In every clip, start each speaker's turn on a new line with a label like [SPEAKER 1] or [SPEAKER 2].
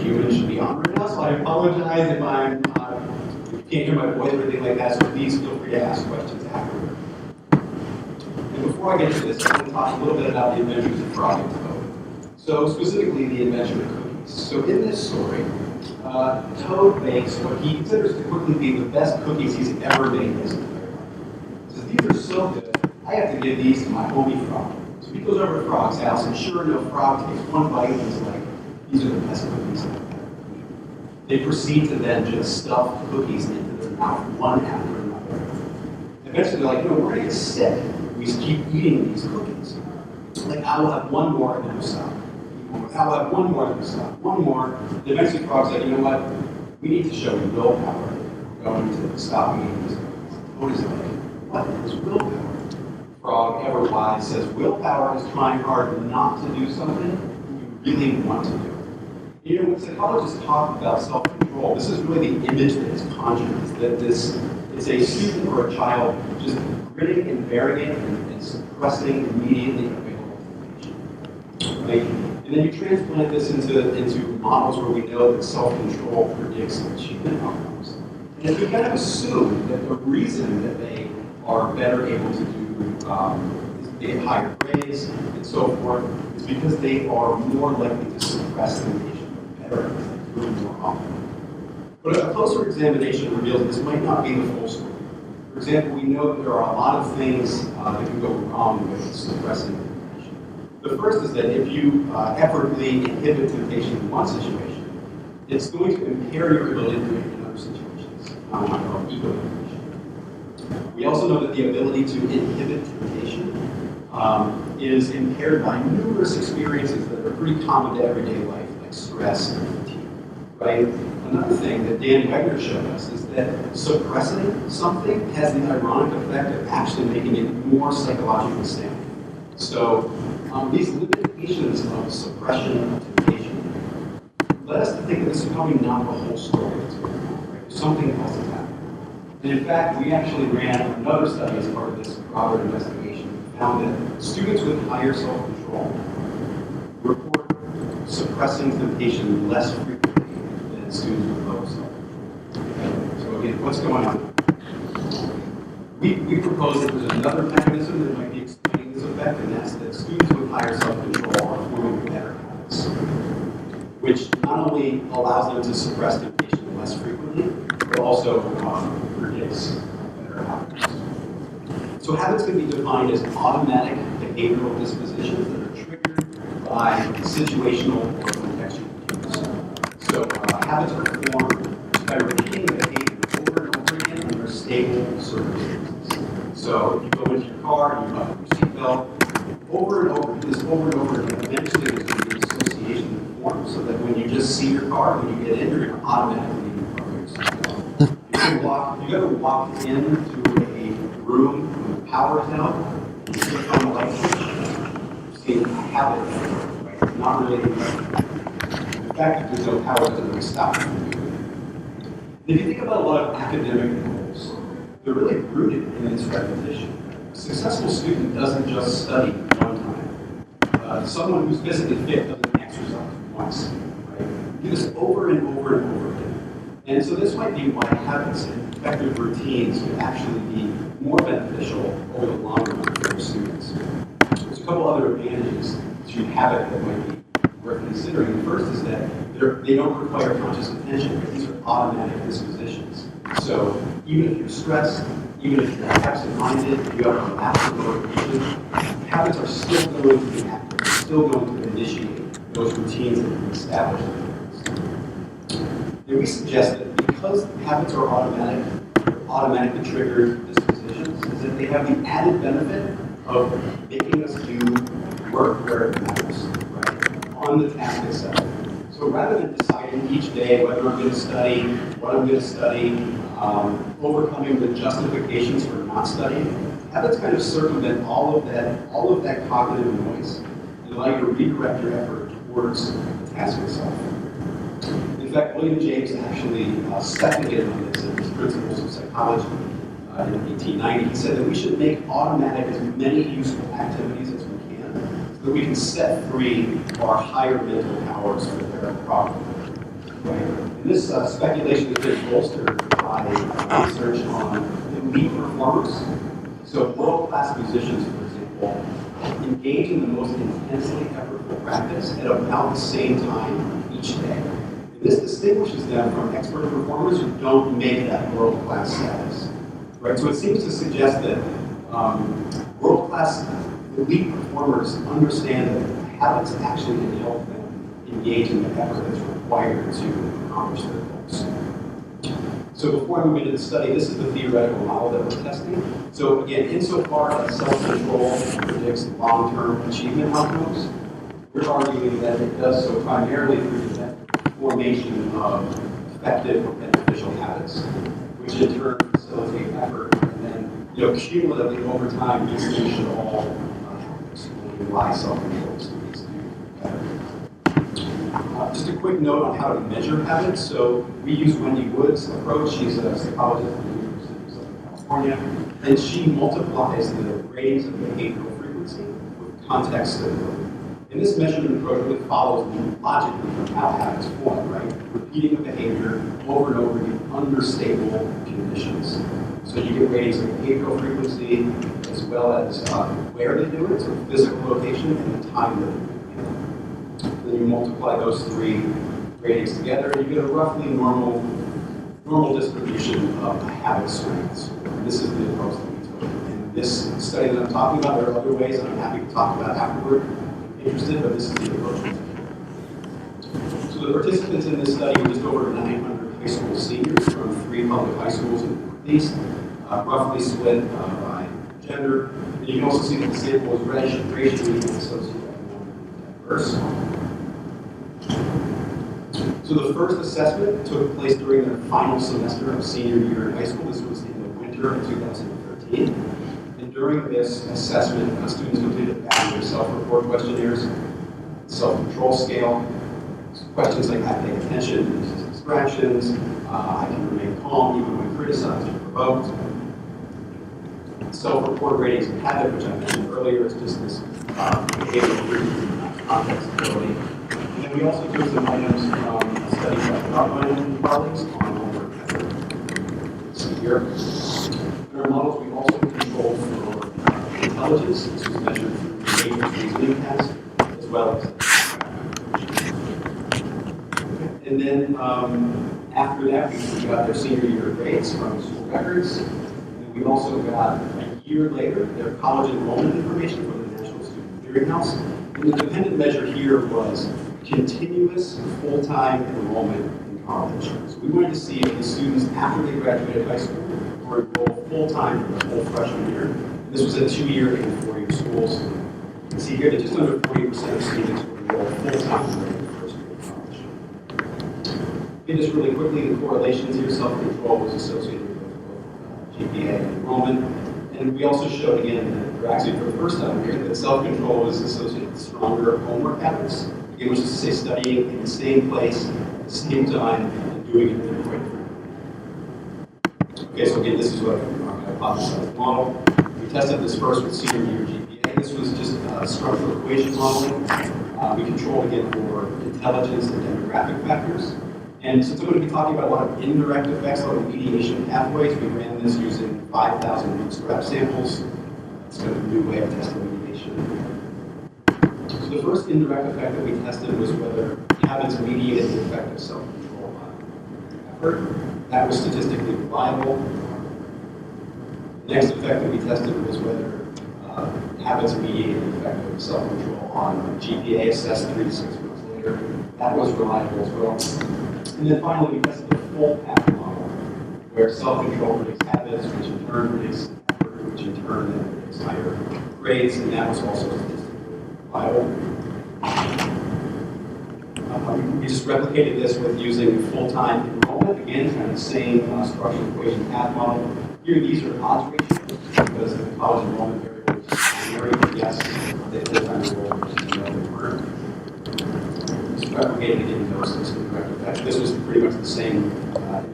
[SPEAKER 1] human should be on right now, so I apologize if if you can't hear my voice or anything like that, so please feel free to ask questions afterward. And before I get to this, I want to talk a little bit about the adventures of Frog and Toad. So specifically, the adventure of cookies. So in this story, Toad makes what he considers to quickly be the best cookies he's ever made in his entire life. He says, these are so good, I have to give these to my homie Frog. So he goes over to Frog's house, and sure enough, Frog takes one bite and is like, these are the best cookies I've ever made. They proceed to then just stuff cookies into their mouth, one after another. Eventually, they're like, we're going to get sick. We just keep eating these cookies. Like, I will have one more and then we'll stop. I will have one more and then we'll stop. One more. And eventually, Frog's like, you know what? We need to show you willpower. We're going to stop eating these cookies. Toad is like, what is willpower? Frog, ever wise, says, willpower is trying hard not to do something you really want to do. You know, when psychologists talk about self-control, this is really the image that is conjured, is that it's a student or a child just gritting and bearing it and suppressing immediately available information. Right? And then you transplant this into models where we know that self-control predicts achievement outcomes. And if we kind of assume that the reason that they are better able to do they get higher grades and so forth, is because they are more likely to suppress the information better, doing more often. But a closer examination reveals that this might not be the full story. For example, we know that there are a lot of things that can go wrong with suppressing information. The first is that if you effortlessly inhibit temptation in one situation, it's going to impair your ability to do it in other situations, or ego temptation. We also know that the ability to inhibit temptation is impaired by numerous experiences that are pretty common to everyday life, like stress and fatigue. Right? Another thing that Dan Wegner showed us is that suppressing something has the ironic effect of actually making it more psychologically stable. So these limitations of suppression of temptation led us to think that this is probably not the whole story that's going on. Right? There's something else that's happening. And in fact, we actually ran another study as part of this broader investigation. We found that students with higher self-control report suppressing temptation less frequently than students with lower self-control. So again, what's going on? We propose that there's another mechanism that might be explaining this effect, and that's that students with higher self-control are forming better habits, which not only allows them to suppress temptation less frequently, but also predicts better habits. So habits can be defined as automatic behavioral dispositions that are triggered by situational or contextual cues. So habits are formed by repeating the behavior over and over again under stable circumstances. So if you go into your car and you button your seatbelt, over and over, do this over and over again, eventually there's going to be an association formed so that when you just see your car, when you get in, you're going to automatically cover your seatbelt. If you ever walk into a room with the power is out, you click on the light switch, you see a habit, right? Not really. The fact that there's no power doesn't really stop you. And if you think about a lot of academic goals, they're really rooted in this repetition. A successful student doesn't just study one time. Someone who's physically fit doesn't exercise once. Right? Do this over and over and over again. And so this might be why habits and effective routines could actually be more beneficial over the long run for students. There's a couple other advantages to habit that might be worth considering. The first is that they don't require conscious attention. Right? These are automatic dispositions. So even if you're stressed, even if you're absent-minded, you have a lapse of motivation, habits are still going to be active. They're still going to initiate those routines that you've established. And we suggest that because habits are automatically triggered dispositions, is that they have the added benefit of making us do work where it matters, right? On the task itself. So rather than deciding each day whether I'm going to study, what I'm going to study, overcoming the justifications for not studying, habits kind of circumvent all of that cognitive noise and allow you to redirect your effort towards the task itself. In fact, William James actually speculated on this in his Principles of Psychology in 1890. He said that we should make automatic as many useful activities as we can so that we can set free our higher mental powers for their proper. Right. And this speculation has been bolstered by research on elite performers. So world-class musicians, for example, engage in the most intensely effortful practice at about the same time each day. And this distinguishes them from expert performers who don't make that world-class status. Right? So it seems to suggest that world-class elite performers understand that habits actually can help them engage in the effort that's required to accomplish their goals. So before I move into the study, this is the theoretical model that we're testing. So again, insofar as self-control predicts long-term achievement outcomes, we're arguing that it does so primarily through the formation of effective or beneficial habits, which in turn facilitate effort, and then, cumulatively over time, these things should all explain why self-control leads to better. Just a quick note on how to measure habits. So we use Wendy Wood's approach. She's a psychologist at the University of Southern California, and she multiplies the ratings of behavioral frequency with context stability. And this measurement approach really follows logically from how habits form, right? Repeating a behavior over and over again under stable conditions. So you get ratings of behavioral frequency as well as where they do it, so physical location and the time that they do it. Then you multiply those three ratings together, and you get a roughly normal distribution of habit strengths. And this is the approach that we took. In this study that I'm talking about, there are other ways that I'm happy to talk about afterward if interested, but this is the approach we took. So the participants in this study were just over 900 high school seniors from 3 public high schools in the Northeast, roughly split by gender. And you can also see that the sample was racially and socioeconomically diverse. So the first assessment took place during their final semester of senior year in high school. This was in the winter of 2013. And during this assessment, students completed a batch of self-report questionnaires, self-control scale, questions like I pay attention, resist distractions, I can remain calm even when criticized or provoked. Self-report ratings of habit, which I mentioned earlier, is just this behavioral frequency, context ability. And then we also took some items from a study by Rothman and colleagues on homework effort. See here. In our models, we also controlled for intelligence. This was measured through behavior reasoning tests, as well as. And then after that, we got their senior year grades from school records. And we also got, a year later, their college enrollment information from the National Student Clearinghouse. And the dependent measure here was continuous full-time enrollment in college. So we wanted to see if the students, after they graduated high school, were enrolled full-time for the whole freshman year. And this was a 2-year and 4-year schools. You can see here that just under 40% of students were enrolled full-time during the first year of college. And just really quickly, the correlations here, self-control was associated with both GPA and enrollment. And we also showed again that, or actually for the first time here, that self-control was associated with stronger homework habits. Again, which is to say studying in the same place, at the same time, and doing it in the right frame. Okay, so again, this is what our hypothesized model. We tested this first with senior year GPA. This was just structural equation modeling. We controlled again for intelligence and demographic factors. And since I'm going to be talking about a lot of indirect effects, a lot of mediation pathways, we ran this using 5,000 bootstrap samples. It's kind of a new way of testing mediation. So the first indirect effect that we tested was whether habits mediated the effect of self-control on effort. That was statistically reliable. The next effect that we tested was whether habits mediated the effect of self-control on GPA assessed 3 to 6 months later. That was reliable as well. And then finally, we tested the full path model, where self-control predicts habits, which in turn predicts effort, which in turn then predicts higher grades, and that was also statistically reliable. We just replicated this with using full-time enrollment. Again, kind of the same structural equation path model. Here, these are odds ratios because the college enrollment variable is primary. Yes, they full-time enrollment, which is no, they weren't. Just replicated again those indirect effects. This was pretty much the same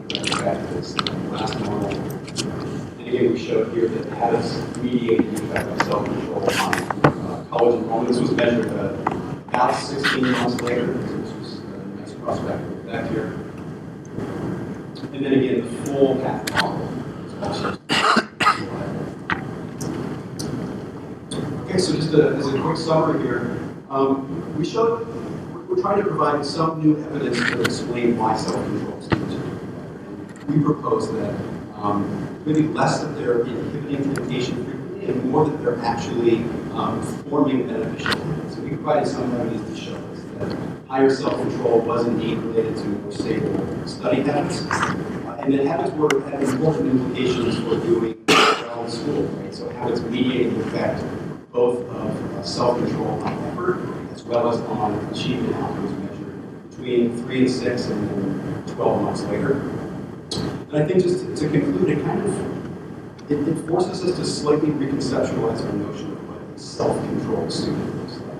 [SPEAKER 1] indirect effect as the last model. And again, we showed here that habits mediated the effect of self-control on college enrollment. This was measured about 16 months later. This was a nice prospect. effect here. And then again, the full path model is also. Okay, so just as a quick summary here, we're trying to provide some new evidence to explain why self-control students are doing better. And we propose that maybe less that they're inhibiting temptation frequently and more that they're actually forming beneficial habits. So we provided some evidence to show us that higher self-control was indeed related to more stable study habits. And that habits had important implications for doing well in school, right? So habits mediate the effect both of self-control on effort as well as on achievement outcomes measured between 3 and 6 and then 12 months later. And I think just to conclude, it forces us to slightly reconceptualize our notion of what a self-controlled student looks like.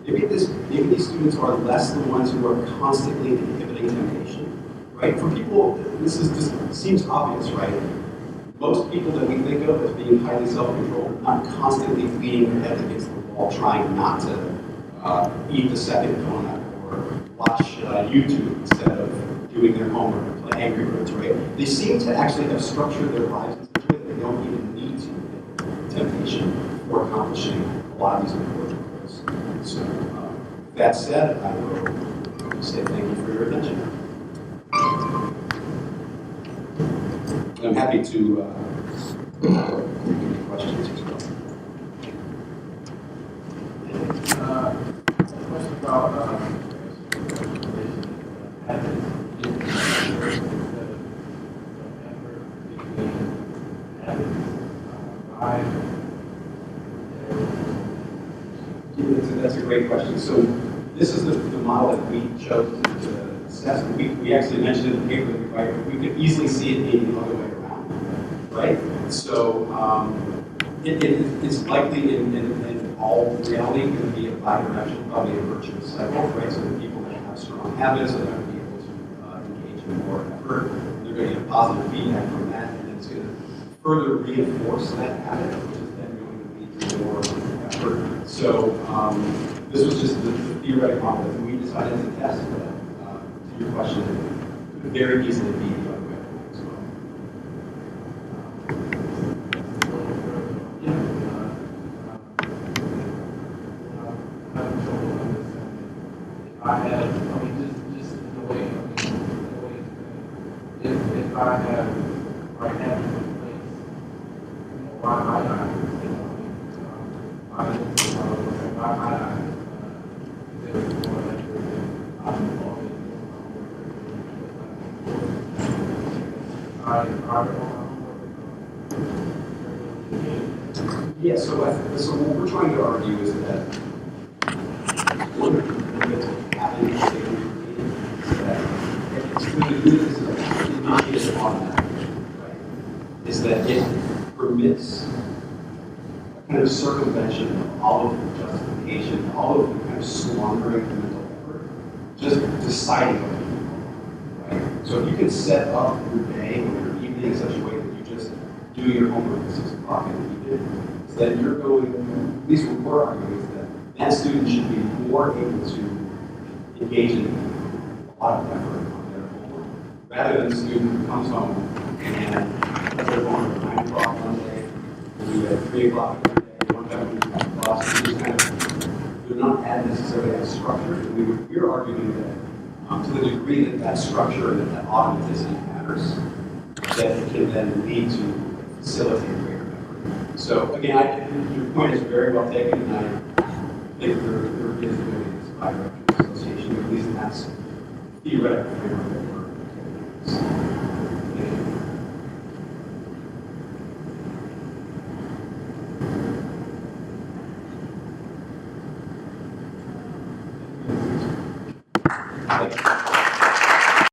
[SPEAKER 1] Maybe these students are less the ones who are constantly inhibiting temptation, right? For people, this seems obvious, right? Most people that we think of as being highly self-controlled are not constantly beating their heads against the wall trying not to eat the second donut or watch YouTube instead of doing their homework or play Angry Birds, right? They seem to actually have structured their lives in such a way that they don't even need to inhibit temptation for accomplishing a lot of these important goals. So, that said, I will say thank you for your attention. I'm happy to take any questions as well.
[SPEAKER 2] A question about habits.
[SPEAKER 1] That's a great question. So this is the model that we chose to assess. We actually mentioned in the paper that we write, we could easily see it being the other way around, right? So it's likely in all reality going to be a bidirectional, probably a virtuous cycle, right? So the people that have strong habits are going to be able to engage in more effort. They're going to get positive feedback from that, and then it's going to further reinforce that habit, which is then going to lead to more effort. So this was just the theoretical model that we decided to test. But to your question, it could very easily be the other way around as well.
[SPEAKER 2] I have, I mean, just the way, if I have right habits in place, why might I? Why might I? There's more that I'm always
[SPEAKER 1] Yeah, so what we're trying to argue is that one of the benefits of having a stable routine is that it's going to do this initiated automatically, right? Is that it permits a kind of circumvention of all of the justification, all of the kind of squandering of mental effort, just deciding what you do, right? So if you can set up your day or your evening in such a way that you just do your homework at 6 o'clock in the evening, that you're going, at least what we're arguing is that student should be more able to engage in a lot of effort on their homework, rather than the student who comes home and they're going at 9 o'clock one day, and at 3 o'clock another day, one time we have class, and just kind of, they're not necessarily as structured. We're arguing that to the degree that that structure and that automaticity matters, that it can then lead to facilitate greater effort. So again, your point is very well taken, and I think there is really this bidirectional association, at least that's theoretical framework.